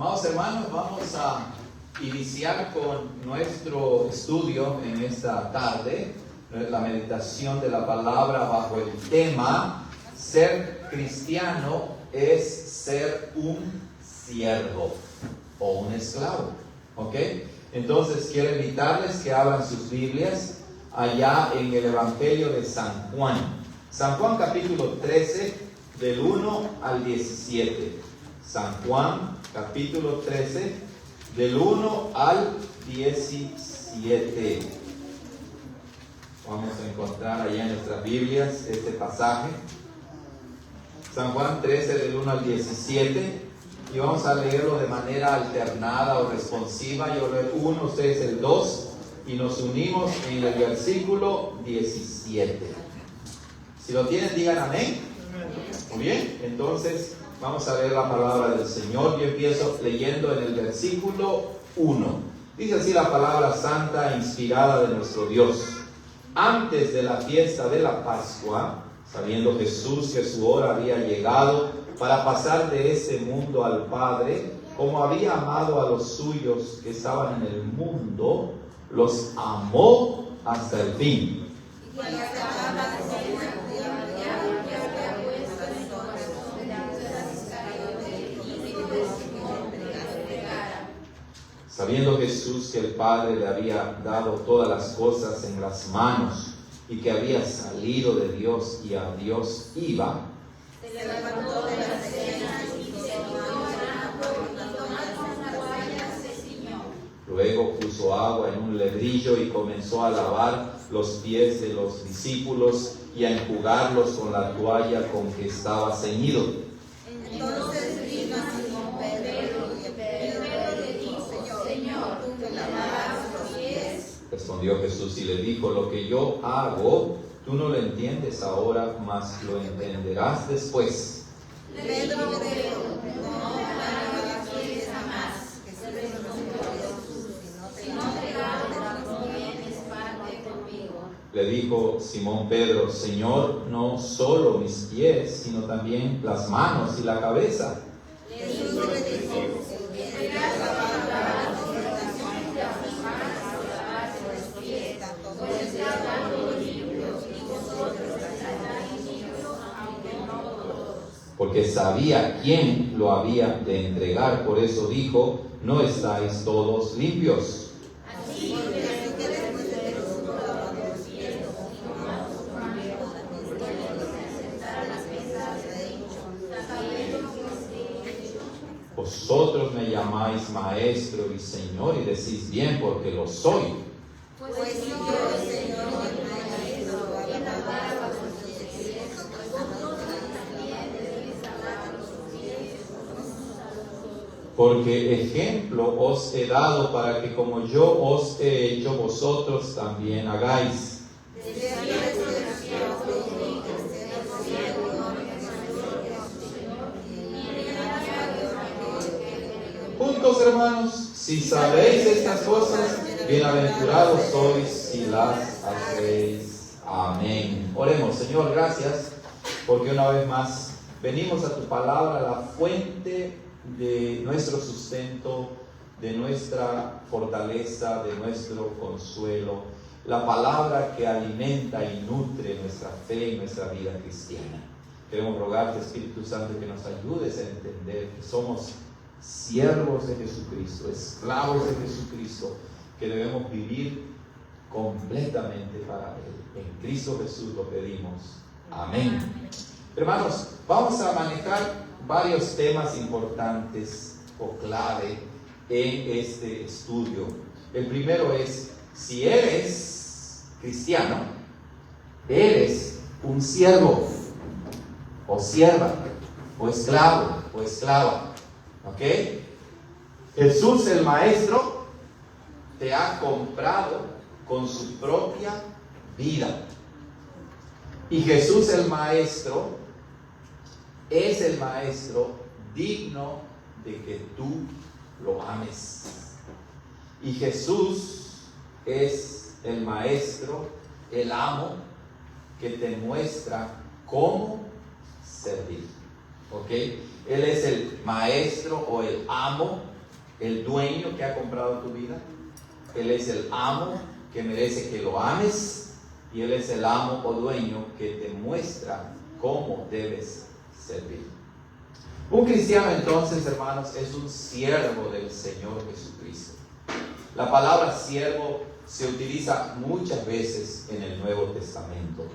Amados hermanos, vamos a iniciar con nuestro estudio en esta tarde, la meditación de la palabra bajo el tema: ser cristiano es ser un siervo o un esclavo. ¿Ok? Entonces quiero invitarles que abran sus Biblias allá en el Evangelio de San Juan. San Juan capítulo 13, del 1 al 17. San Juan capítulo 13, del 1 al 17. Vamos a encontrar allá en nuestras Biblias este pasaje. San Juan 13, del 1 al 17. Y vamos a leerlo de manera alternada o responsiva. Yo leo el 1, ustedes el 2. Y nos unimos en el versículo 17. Si lo tienen, digan amén. Muy bien, entonces vamos a leer la palabra del Señor. Yo empiezo leyendo en el versículo 1. Dice así la palabra santa inspirada de nuestro Dios. Antes de la fiesta de la Pascua, sabiendo Jesús que su hora había llegado para pasar de este mundo al Padre, como había amado a los suyos que estaban en el mundo, los amó hasta el fin. Sabiendo Jesús que el Padre le había dado todas las cosas en las manos y que había salido de Dios y a Dios iba, se levantó de la cena y se ciñó. Luego puso agua en un lebrillo y comenzó a lavar los pies de los discípulos y a enjugarlos con la toalla con que estaba ceñido. Entonces vino a Simón Pedro y Pedro le dijo: Señor, ¿tú me lavas los pies? Respondió Jesús y le dijo: lo que yo hago, tú no lo entiendes ahora, mas lo entenderás después. Pedro, no lava los pies jamás. Respondió Jesús: si no te lavo, no tienes parte conmigo. Le dijo Simón Pedro: Señor, no solo mis pies, sino también las manos y la cabeza. Jesús le dijo: porque sabía quién lo había de entregar, por eso dijo: no estáis todos limpios. Así que después de los pies, vosotros me llamáis maestro y señor, y decís bien, porque lo soy. Pues si yo, Señor, porque ejemplo os he dado para que como yo os he hecho, vosotros también hagáis. Juntos, hermanos, si sabéis estas cosas, bienaventurados sois si las hacéis. Amén. Oremos. Señor, gracias porque una vez más venimos a tu palabra, la fuente de nuestro sustento, de nuestra fortaleza, de nuestro consuelo, la palabra que alimenta y nutre nuestra fe y nuestra vida cristiana. Queremos rogarte, Espíritu Santo, que nos ayudes a entender que somos siervos de Jesucristo, esclavos de Jesucristo, que debemos vivir completamente para Él. En Cristo Jesús lo pedimos. Amén. Hermanos, vamos a manejar varios temas importantes o clave en este estudio. El primero es: si eres cristiano, eres un siervo o sierva o esclavo o esclava. ¿Ok? Jesús el Maestro te ha comprado con su propia vida. Y Jesús el Maestro es el Maestro digno de que tú lo ames. Y Jesús es el Maestro, el amo, que te muestra cómo servir. ¿Ok? Él es el maestro o el amo, el dueño que ha comprado tu vida. Él es el amo que merece que lo ames. Y Él es el amo o dueño que te muestra cómo debes servir. Un cristiano entonces, hermanos, es un siervo del Señor Jesucristo. La palabra siervo se utiliza muchas veces en el Nuevo Testamento.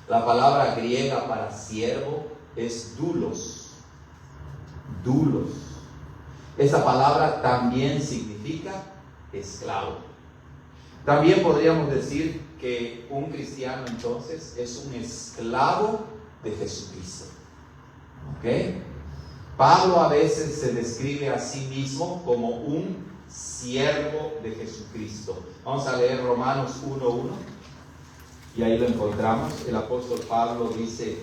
La palabra griega para siervo es doulos. Doulos. Esa palabra también significa esclavo. También podríamos decir que un cristiano entonces es un esclavo de Jesucristo. ¿Ok? Pablo a veces se describe a sí mismo como un siervo de Jesucristo. Vamos a leer Romanos 1:1 y ahí lo encontramos. El apóstol Pablo dice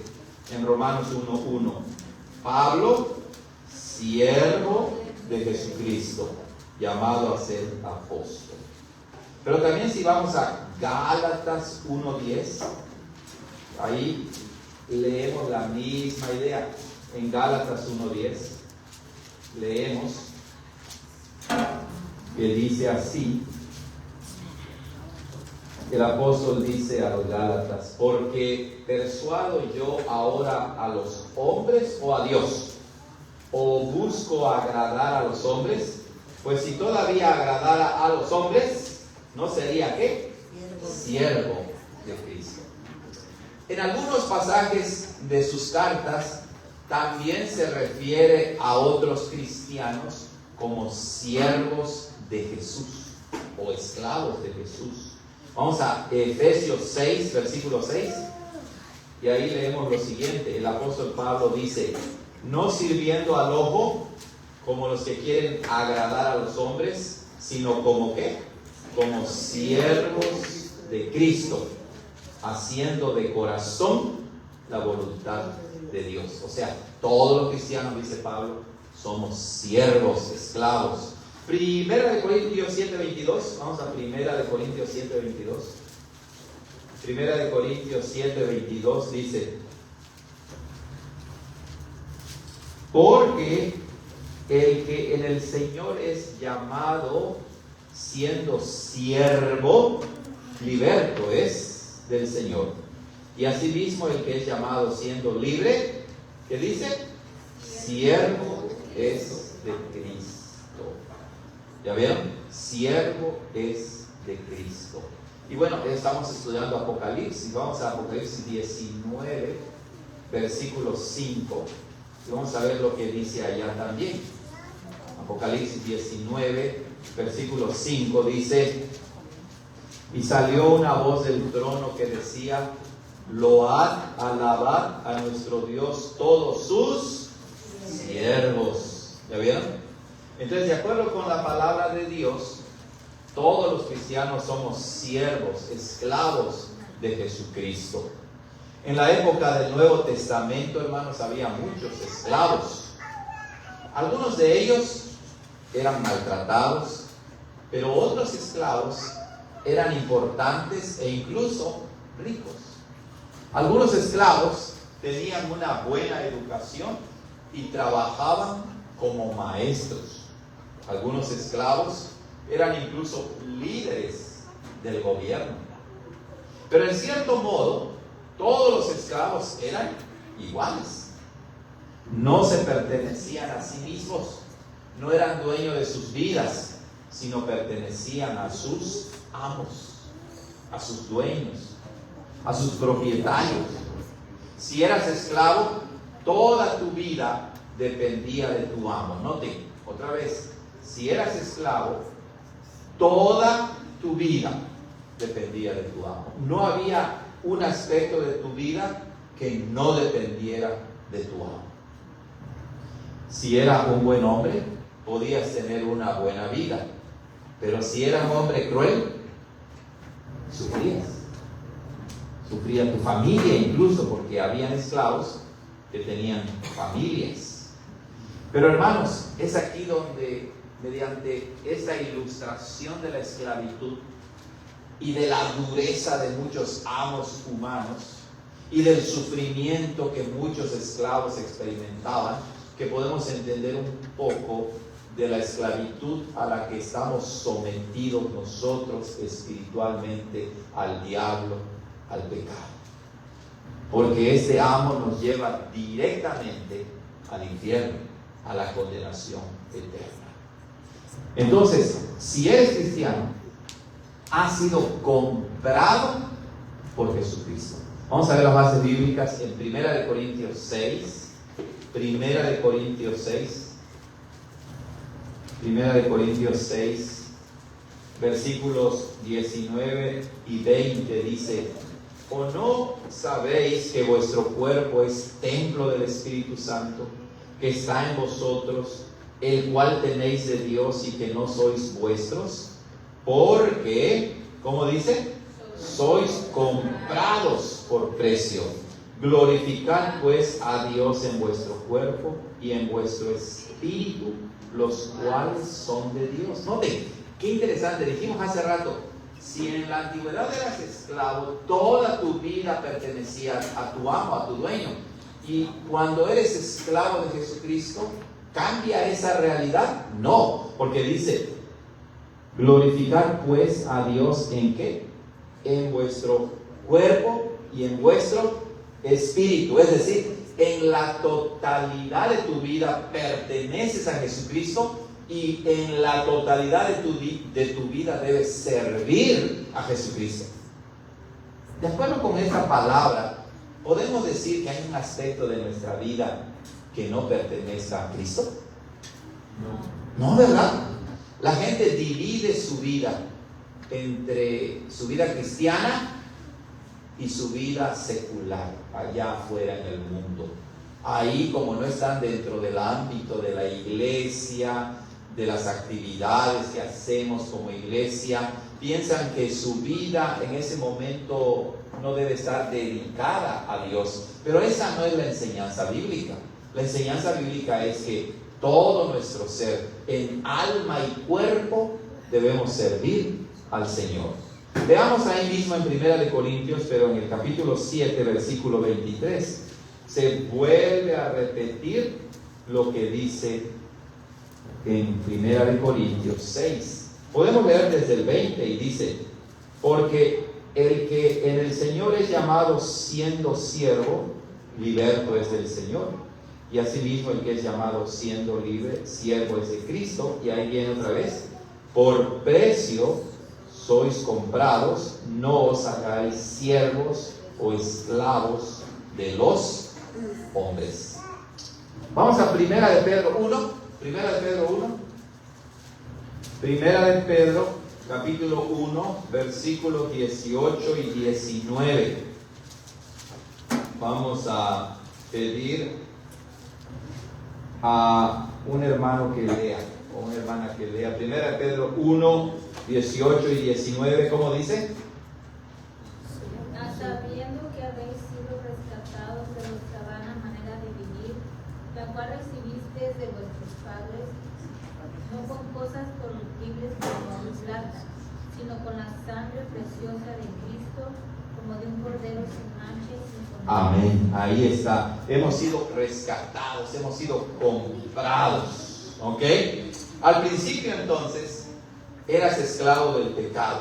en Romanos 1:1: Pablo, siervo de Jesucristo, llamado a ser apóstol. Pero también si vamos a Gálatas 1:10, ahí leemos la misma idea. En Gálatas 1:10 leemos que dice así, el apóstol dice a los Gálatas: porque persuado yo ahora a los hombres o a Dios, o busco agradar a los hombres. Pues si todavía agradara a los hombres, ¿no sería qué? Siervo de Cristo. En algunos pasajes de sus cartas también se refiere a otros cristianos como siervos de Jesús o esclavos de Jesús. Vamos a Efesios 6, versículo 6, y ahí leemos lo siguiente. El apóstol Pablo dice: no sirviendo al ojo como los que quieren agradar a los hombres, sino como ¿qué? Como siervos de Cristo, haciendo de corazón la voluntad de Dios. O sea, todos los cristianos, dice Pablo, somos siervos, esclavos. Primera de Corintios 7:22. Vamos a Primera de Corintios 7:22. Primera de Corintios 7:22 dice: porque el que en el Señor es llamado siendo siervo, liberto es del Señor. Y asimismo el que es llamado siendo libre, ¿qué dice? Siervo es de Cristo. ¿Ya vieron? Siervo es de Cristo. Y bueno, estamos estudiando Apocalipsis. Vamos a Apocalipsis 19, versículo 5. Y vamos a ver lo que dice allá también. Apocalipsis 19, versículo 5 dice: y salió una voz del trono que decía: load, alabad a nuestro Dios todos sus siervos. ¿Ya vieron? Entonces, de acuerdo con la palabra de Dios, todos los cristianos somos siervos, esclavos de Jesucristo. En la época del Nuevo Testamento, hermanos, había muchos esclavos. Algunos de ellos eran maltratados, pero otros esclavos eran importantes e incluso ricos. Algunos esclavos tenían una buena educación y trabajaban como maestros. Algunos esclavos eran incluso líderes del gobierno. Pero en cierto modo, todos los esclavos eran iguales. No se pertenecían a sí mismos, no eran dueños de sus vidas, sino pertenecían a sus amos, a sus dueños, a sus propietarios. Si eras esclavo, toda tu vida dependía de tu amo. Noten, otra vez, si eras esclavo, toda tu vida dependía de tu amo. No había un aspecto de tu vida que no dependiera de tu amo. Si eras un buen hombre, podías tener una buena vida. Pero si eras un hombre cruel, sufrías. Sufría tu familia incluso, porque habían esclavos que tenían familias. Pero hermanos, es aquí donde, mediante esta ilustración de la esclavitud y de la dureza de muchos amos humanos y del sufrimiento que muchos esclavos experimentaban, que podemos entender un poco de la esclavitud a la que estamos sometidos nosotros espiritualmente al diablo, al pecado. Porque este amo nos lleva directamente al infierno, a la condenación eterna. Entonces, si eres cristiano, has sido comprado por Jesucristo. Vamos a ver las bases bíblicas en 1 Corintios 6. 1 Corintios 6. 1 Corintios 6, versículos 19 y 20 dice: ¿O no sabéis que vuestro cuerpo es templo del Espíritu Santo, que está en vosotros, el cual tenéis de Dios y que no sois vuestros? Porque, ¿cómo dice? Sois comprados por precio. Glorificad pues a Dios en vuestro cuerpo y en vuestro espíritu, los cuales son de Dios. Noten, qué interesante. Dijimos hace rato, si en la antigüedad eras esclavo, toda tu vida pertenecía a tu amo, a tu dueño. Y cuando eres esclavo de Jesucristo, ¿cambia esa realidad? No, porque dice, glorificar pues a Dios ¿en qué? En vuestro cuerpo y en vuestro espíritu. Es decir, en la totalidad de tu vida perteneces a Jesucristo y en la totalidad de tu vida debes servir a Jesucristo. De acuerdo con esta palabra, ¿podemos decir que hay un aspecto de nuestra vida que no pertenezca a Cristo? No, ¿verdad? La gente divide su vida entre su vida cristiana y su vida secular, allá afuera en el mundo. Ahí, como no están dentro del ámbito de la iglesia, de las actividades que hacemos como iglesia, piensan que su vida en ese momento no debe estar dedicada a Dios. Pero esa no es la enseñanza bíblica. La enseñanza bíblica es que todo nuestro ser, en alma y cuerpo, debemos servir al Señor. Veamos ahí mismo en 1 Corintios, pero en el capítulo 7, versículo 23, se vuelve a repetir lo que dice en 1 Corintios 6. Podemos leer desde el 20 y dice: porque el que en el Señor es llamado siendo siervo, liberto es del Señor. Y asimismo el que es llamado siendo libre, siervo es de Cristo. Y ahí viene otra vez: por precio sois comprados, no os hagáis siervos o esclavos de los hombres. Vamos a 1 de Pedro 1. 1 de Pedro 1. 1 de Pedro, capítulo 1, versículos 18 y 19. Vamos a pedir a un hermano que lea, o una hermana que lea. 1 de Pedro 1, 18 y 19, ¿cómo dice? Sabiendo que habéis sido rescatados de vuestra vana manera de vivir, la cual recibisteis de vuestros padres, no con cosas corruptibles como oro y plata, sino con la sangre preciosa de Cristo, como de un cordero sin mancha y sin contaminación. Amén, ahí está. Hemos sido rescatados, hemos sido comprados. ¿Ok? Al principio entonces eras esclavo del pecado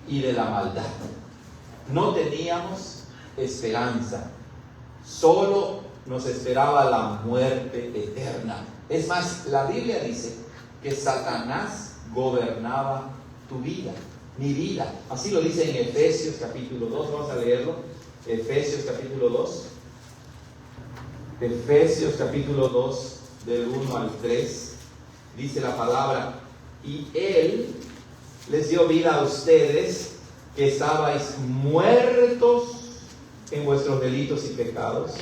y de la maldad. No teníamos esperanza. Solo nos esperaba la muerte eterna. Es más, la Biblia dice que Satanás gobernaba tu vida, mi vida. Así lo dice en Efesios capítulo 2. Vamos a leerlo. Efesios capítulo 2. Efesios capítulo 2, del 1 al 3. Dice la palabra: y Él les dio vida a ustedes que estabais muertos en vuestros delitos y pecados,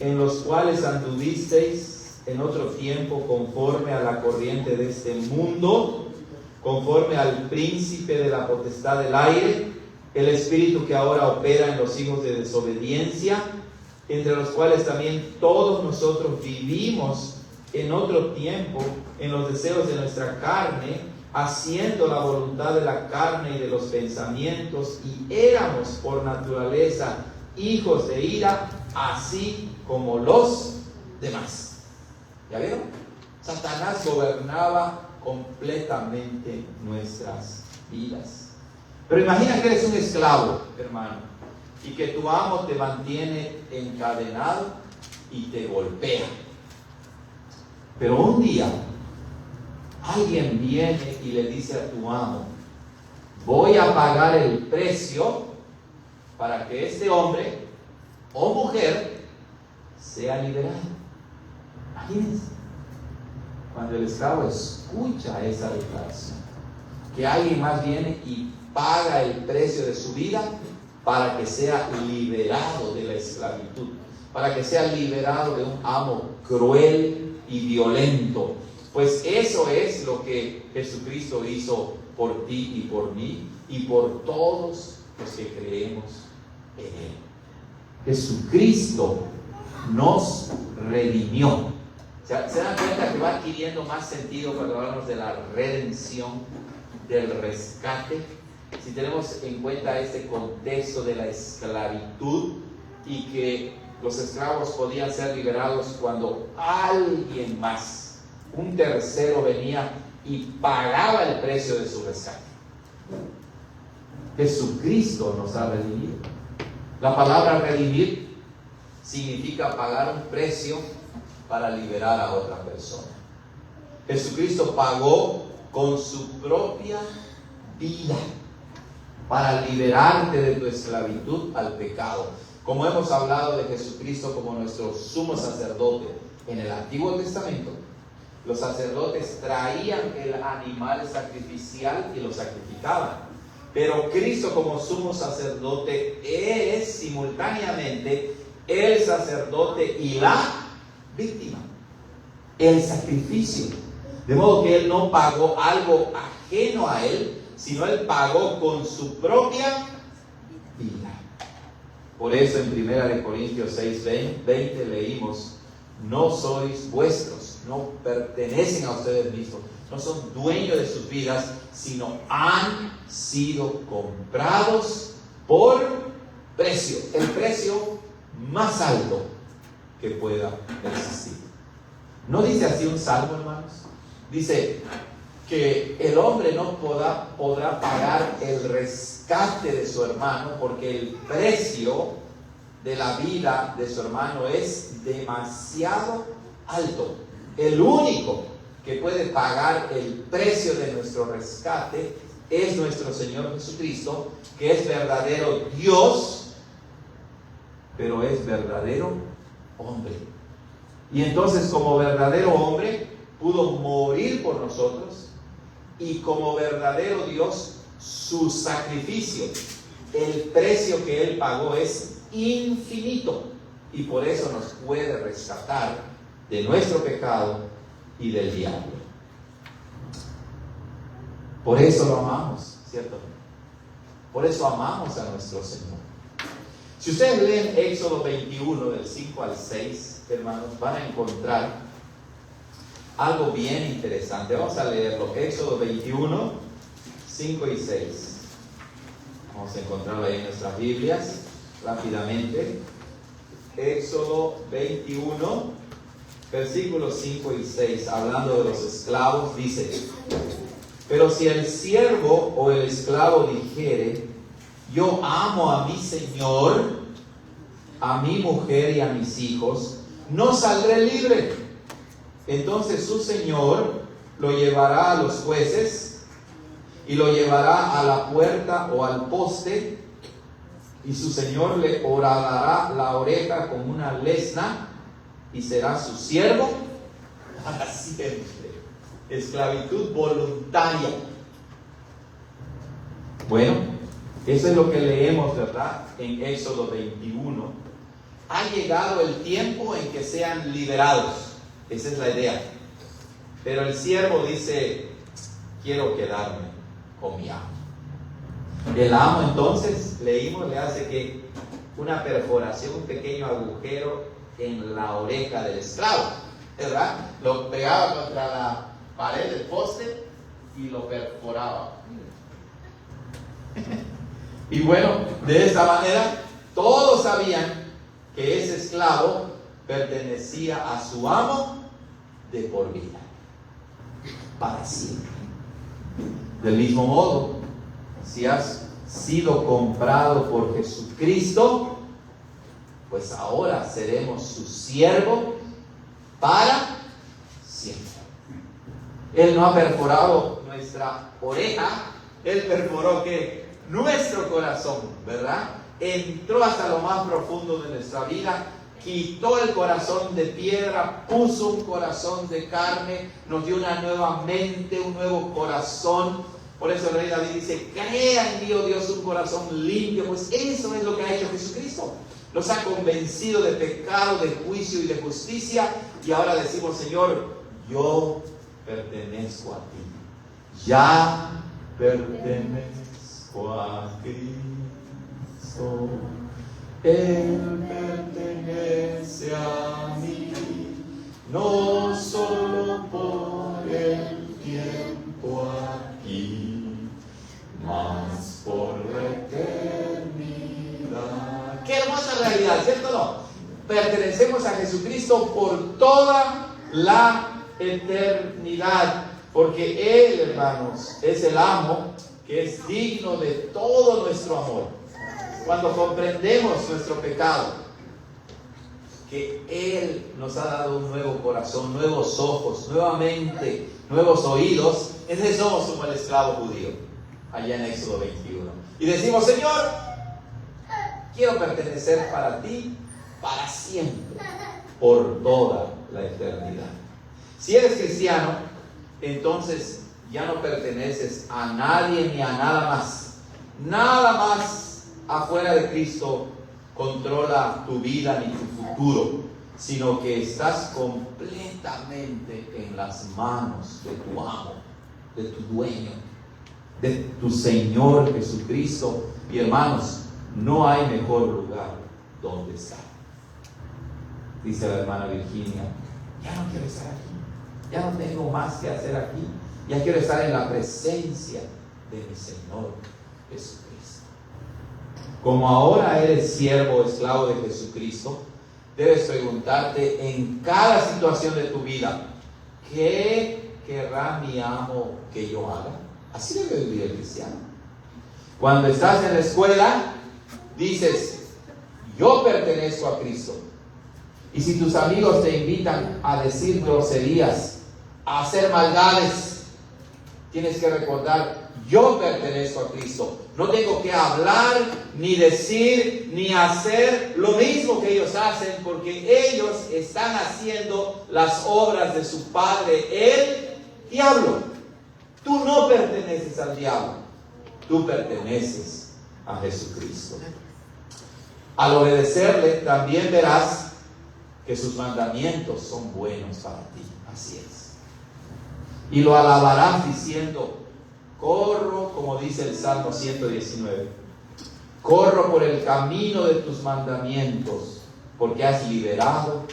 en los cuales anduvisteis en otro tiempo conforme a la corriente de este mundo, conforme al príncipe de la potestad del aire, el espíritu que ahora opera en los hijos de desobediencia, entre los cuales también todos nosotros vivimos en otro tiempo en los deseos de nuestra carne, haciendo la voluntad de la carne y de los pensamientos, y éramos por naturaleza hijos de ira, así como los demás. ¿Ya vieron? Satanás gobernaba completamente nuestras vidas. Pero imagina que eres un esclavo, hermano, y que tu amo te mantiene encadenado y te golpea. Pero un día alguien viene y le dice a tu amo: voy a pagar el precio para que este hombre o mujer sea liberado. Imagínense, cuando el esclavo escucha esa declaración, que alguien más viene y paga el precio de su vida para que sea liberado de la esclavitud, para que sea liberado de un amo cruel y violento. Pues eso es lo que Jesucristo hizo por ti y por mí y por todos los que creemos en Él. Jesucristo nos redimió. ¿Se dan cuenta que va adquiriendo más sentido cuando hablamos de la redención, del rescate? Si tenemos en cuenta este contexto de la esclavitud y que los esclavos podían ser liberados cuando alguien más, un tercero, venía y pagaba el precio de su rescate. Jesucristo nos ha redimido. La palabra redimir significa pagar un precio para liberar a otra persona. Jesucristo pagó con su propia vida para liberarte de tu esclavitud al pecado. Como hemos hablado de Jesucristo como nuestro sumo sacerdote en el Antiguo Testamento, los sacerdotes traían el animal sacrificial y lo sacrificaban. Pero Cristo como sumo sacerdote es simultáneamente el sacerdote y la víctima, el sacrificio. De modo que Él no pagó algo ajeno a Él, sino Él pagó con su propia vida. Por eso en 1 Corintios 6:20 leímos: no sois vuestros, no pertenecen a ustedes mismos, no son dueños de sus vidas, sino han sido comprados por precio, el precio más alto que pueda existir. ¿No dice así un salmo, hermanos? Dice que el hombre no podrá pagar el rescate de su hermano, porque el precio de la vida de su hermano es demasiado alto. El único que puede pagar el precio de nuestro rescate es nuestro Señor Jesucristo, que es verdadero Dios, pero es verdadero hombre. Y entonces, como verdadero hombre, pudo morir por nosotros, y como verdadero Dios, su sacrificio, el precio que Él pagó es infinito, y por eso nos puede rescatar de nuestro pecado y del diablo. Por eso lo amamos, ¿cierto? Por eso amamos a nuestro Señor. Si ustedes leen Éxodo 21 del 5 al 6, hermanos, van a encontrar algo bien interesante. Vamos a leerlo. Éxodo 21, 5 y 6. Vamos a encontrarlo ahí en nuestras Biblias rápidamente. Éxodo 21, versículos 5 y 6, hablando de los esclavos, dice: pero si el siervo o el esclavo dijere: yo amo a mi señor, a mi mujer y a mis hijos, no saldré libre. Entonces su señor lo llevará a los jueces y lo llevará a la puerta o al poste, y su señor le horadará la oreja con una lesna y será su siervo para siempre. Esclavitud voluntaria. Bueno, eso es lo que leemos, ¿verdad? En Éxodo 21. Ha llegado el tiempo en que sean liberados. Esa es la idea. Pero el siervo dice: quiero quedarme con mi amo. El amo, entonces, leímos, le hace que una perforación, un pequeño agujero en la oreja del esclavo, ¿verdad? Lo pegaba contra la pared del poste y lo perforaba. Y bueno, de esa manera todos sabían que ese esclavo pertenecía a su amo de por vida, para siempre. Del mismo modo, si has sido comprado por Jesucristo, pues ahora seremos su siervo para siempre. Él no ha perforado nuestra oreja, Él perforó ¿qué? Nuestro corazón, ¿verdad? Entró hasta lo más profundo de nuestra vida, quitó el corazón de piedra, puso un corazón de carne, nos dio una nueva mente, un nuevo corazón. Por eso el rey David dice: crea en mí, oh Dios, un corazón limpio. Pues eso es lo que ha hecho Jesucristo. Nos ha convencido de pecado, de juicio y de justicia. Y ahora decimos: Señor, yo pertenezco a ti. Ya pertenezco a Cristo. Él pertenece a mí, no solo por el tiempo aquí, mas por la eternidad. Qué hermosa realidad, ¿cierto o no? Pertenecemos a Jesucristo por toda la eternidad, porque Él, hermanos, es el amo que es digno de todo nuestro amor. Cuando comprendemos nuestro pecado, que Él nos ha dado un nuevo corazón, nuevos ojos, nuevamente, nuevos oídos, entonces somos como el esclavo judío, allá en Éxodo 21. Y decimos: Señor, quiero pertenecer para ti, para siempre, por toda la eternidad. Si eres cristiano, entonces ya no perteneces a nadie ni a nada más. Nada más afuera de Cristo controla tu vida ni tu futuro, sino que estás completamente en las manos de tu amo, de tu dueño, de tu Señor Jesucristo. Y hermanos, no hay mejor lugar donde estar. Dice la hermana Virginia: ya no quiero estar aquí, ya no tengo más que hacer aquí, ya quiero estar en la presencia de mi Señor Jesucristo. Como ahora eres siervo o esclavo de Jesucristo, debes preguntarte en cada situación de tu vida: ¿qué querrá mi amo que yo haga? Así debe vivir el cristiano. Cuando estás en la escuela, dices: yo pertenezco a Cristo. Y si tus amigos te invitan a decir groserías, a hacer maldades, tienes que recordar: yo pertenezco a Cristo. No tengo que hablar, ni decir, ni hacer lo mismo que ellos hacen, porque ellos están haciendo las obras de su padre, el diablo. Tú no perteneces al diablo, tú perteneces a Jesucristo. Al obedecerle, también verás que sus mandamientos son buenos para ti. Así es. Y lo alabarás diciendo: corro, como dice el Salmo 119, corro por el camino de tus mandamientos, porque has liberado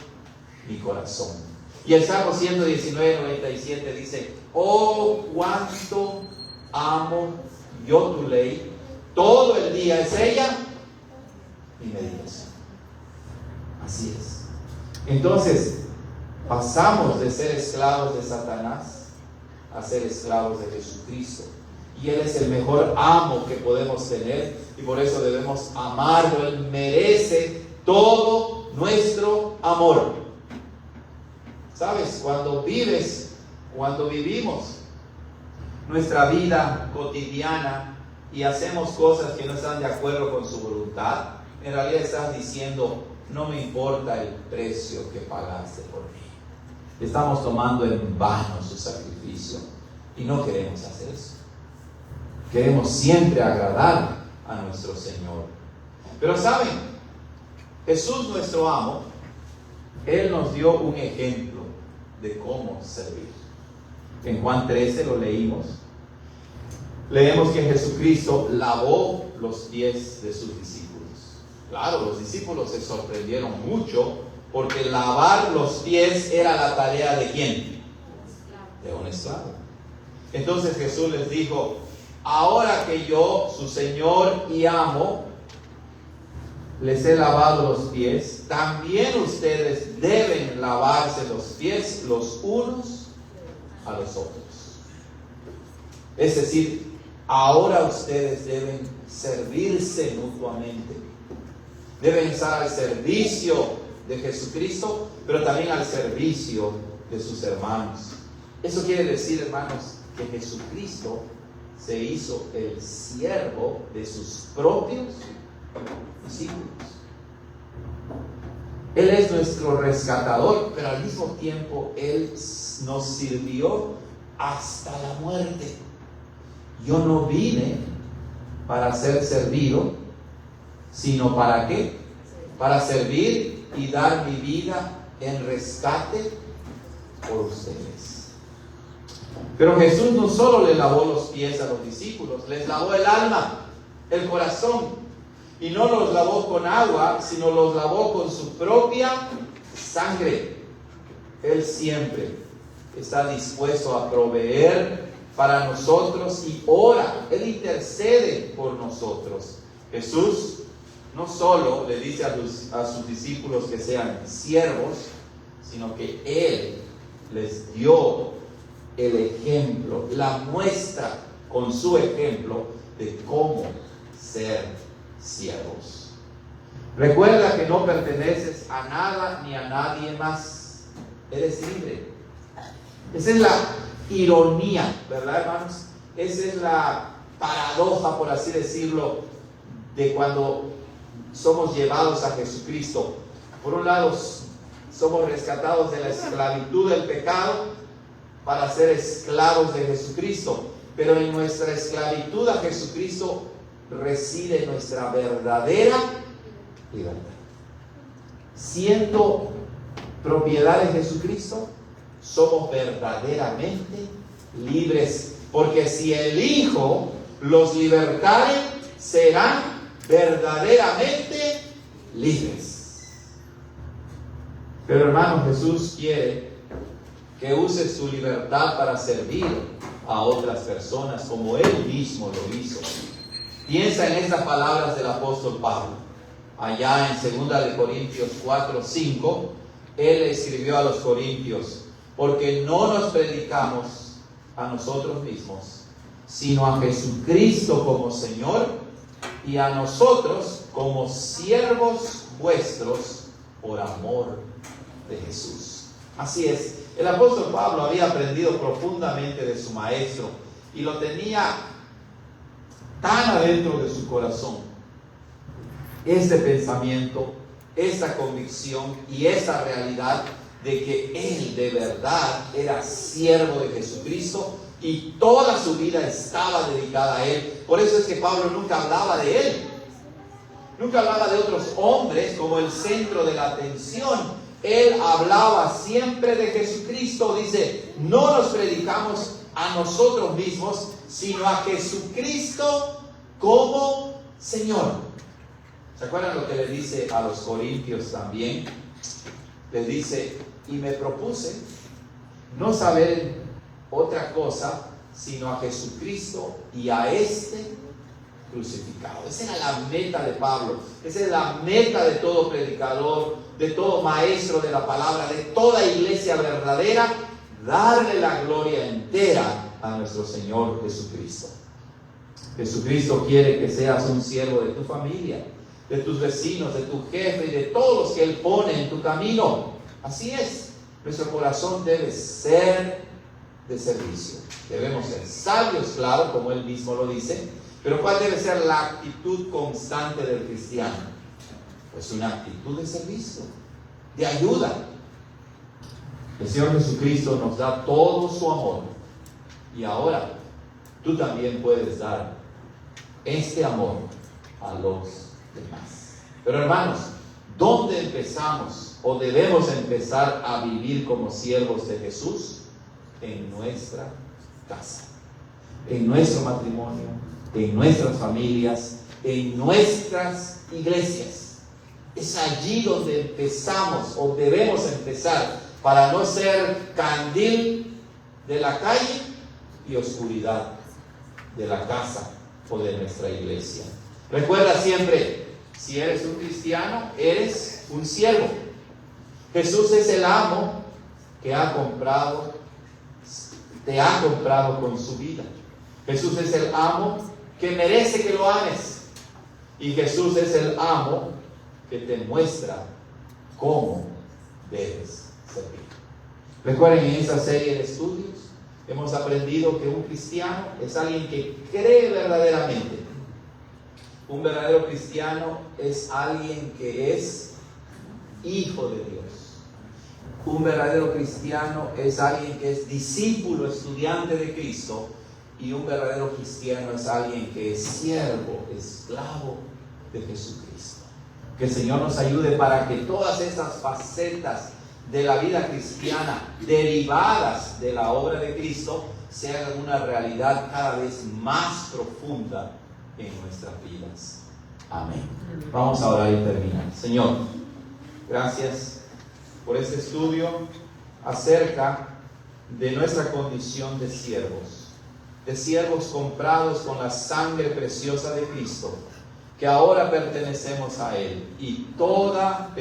mi corazón. Y el Salmo 119, 97 dice: oh, cuánto amo yo tu ley, todo el día es ella mi meditación. Así es. Entonces, pasamos de ser esclavos de Satanás a ser esclavos de Jesucristo. Y Él es el mejor amo que podemos tener, y por eso debemos amarlo. Él merece todo nuestro amor. ¿Sabes? Cuando vivimos nuestra vida cotidiana y hacemos cosas que no están de acuerdo con su voluntad, en realidad estás diciendo: no me importa el precio que pagaste por mí. Estamos tomando en vano su sacrificio y no queremos hacer eso. Queremos siempre agradar a nuestro Señor. Pero ¿saben? Jesús, nuestro amo, Él nos dio un ejemplo de cómo servir. En Juan 13 lo leímos. Leemos que Jesucristo lavó los pies de sus discípulos. Claro, los discípulos se sorprendieron mucho, porque lavar los pies era la tarea ¿de quién? De un esclavo. Entonces Jesús les dijo: ahora que yo, su Señor y amo, les he lavado los pies, también ustedes deben lavarse los pies los unos a los otros. Es decir, ahora ustedes deben servirse mutuamente. Deben estar al servicio de Jesucristo, pero también al servicio de sus hermanos. Eso quiere decir, hermanos, que Jesucristo se hizo el siervo de sus propios discípulos. Él es nuestro rescatador, pero al mismo tiempo Él nos sirvió hasta la muerte. Yo no vine para ser servido, sino ¿para qué? Para servir y dar mi vida en rescate por ustedes. Pero Jesús no solo le lavó los pies a los discípulos, les lavó el alma, el corazón. Y no los lavó con agua, sino los lavó con su propia sangre. Él siempre está dispuesto a proveer para nosotros y ora. Él intercede por nosotros. Jesús no solo le dice a sus discípulos que sean siervos, sino que Él les dio el ejemplo, la muestra con su ejemplo de cómo ser siervos. Recuerda que no perteneces a nada ni a nadie más. Eres libre. Esa es la ironía, ¿verdad, hermanos? Esa es la paradoja, por así decirlo, de cuando somos llevados a Jesucristo. Por un lado, somos rescatados de la esclavitud del pecado para ser esclavos de Jesucristo. Pero en nuestra esclavitud a Jesucristo reside nuestra verdadera libertad. Siendo propiedad de Jesucristo, somos verdaderamente libres. Porque si el Hijo los libertare, serán verdaderamente libres. Pero hermano, Jesús quiere que use su libertad para servir a otras personas como Él mismo lo hizo. Piensa en estas palabras del apóstol Pablo. Allá en 2 Corintios 4:5, él escribió a los corintios: porque no nos predicamos a nosotros mismos, sino a Jesucristo como Señor, y a nosotros como siervos vuestros por amor de Jesús. Así es, el apóstol Pablo había aprendido profundamente de su maestro y lo tenía tan adentro de su corazón, este pensamiento, esta convicción y esa realidad de que él de verdad era siervo de Jesucristo y toda su vida estaba dedicada a Él. Por eso es que Pablo nunca hablaba de Él. Nunca hablaba de otros hombres como el centro de la atención. Él hablaba siempre de Jesucristo. Dice, no nos predicamos a nosotros mismos, sino a Jesucristo como Señor. ¿Se acuerdan lo que le dice a los corintios también? Les dice, y me propuse no saber otra cosa, sino a Jesucristo y a este crucificado. Esa era la meta de Pablo. Esa es la meta de todo predicador, de todo maestro de la palabra, de toda iglesia verdadera: darle la gloria entera a nuestro Señor Jesucristo. Jesucristo quiere que seas un siervo de tu familia, de tus vecinos, de tu jefe y de todos los que Él pone en tu camino. Así es, nuestro corazón debe ser de servicio. Debemos ser sabios, claro, como Él mismo lo dice, pero ¿cuál debe ser la actitud constante del cristiano? Pues una actitud de servicio, de ayuda. El Señor Jesucristo nos da todo su amor, y ahora tú también puedes dar este amor a los demás. Pero hermanos, ¿dónde empezamos o debemos empezar a vivir como siervos de Jesús? En nuestra casa, en nuestro matrimonio, en nuestras familias, en nuestras iglesias. Es allí donde empezamos o debemos empezar, para no ser candil de la calle y oscuridad de la casa o de nuestra iglesia. Recuerda siempre, Si eres un cristiano, eres un siervo. Jesús es el amo que te ha comprado con su vida. Jesús es el amo que merece que lo ames. Y Jesús es el amo que te muestra cómo debes servir. Recuerden, en esta serie de estudios hemos aprendido que un cristiano es alguien que cree verdaderamente. Un verdadero cristiano es alguien que es hijo de Dios. Un verdadero cristiano es alguien que es discípulo, estudiante de Cristo. Y un verdadero cristiano es alguien que es siervo, esclavo de Jesucristo. Que el Señor nos ayude para que todas esas facetas de la vida cristiana derivadas de la obra de Cristo sean una realidad cada vez más profunda en nuestras vidas. Amén. Vamos a orar y terminar. Señor, gracias por este estudio acerca de nuestra condición de siervos comprados con la sangre preciosa de Cristo, que ahora pertenecemos a Él, y toda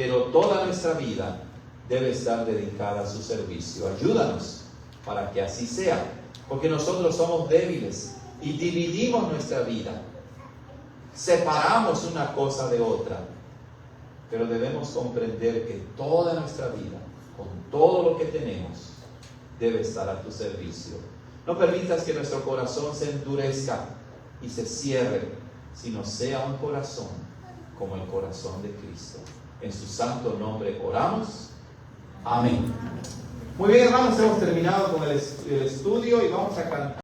nuestra vida debe estar dedicada a su servicio. Ayúdanos para que así sea, porque nosotros somos débiles y dividimos nuestra vida, separamos una cosa de otra, pero debemos comprender que toda nuestra vida, con todo lo que tenemos, debe estar a tu servicio. No permitas que nuestro corazón se endurezca y se cierre, sino sea un corazón como el corazón de Cristo. En su santo nombre oramos. Amén. Muy bien, hermanos, hemos terminado con el estudio y vamos a cantar.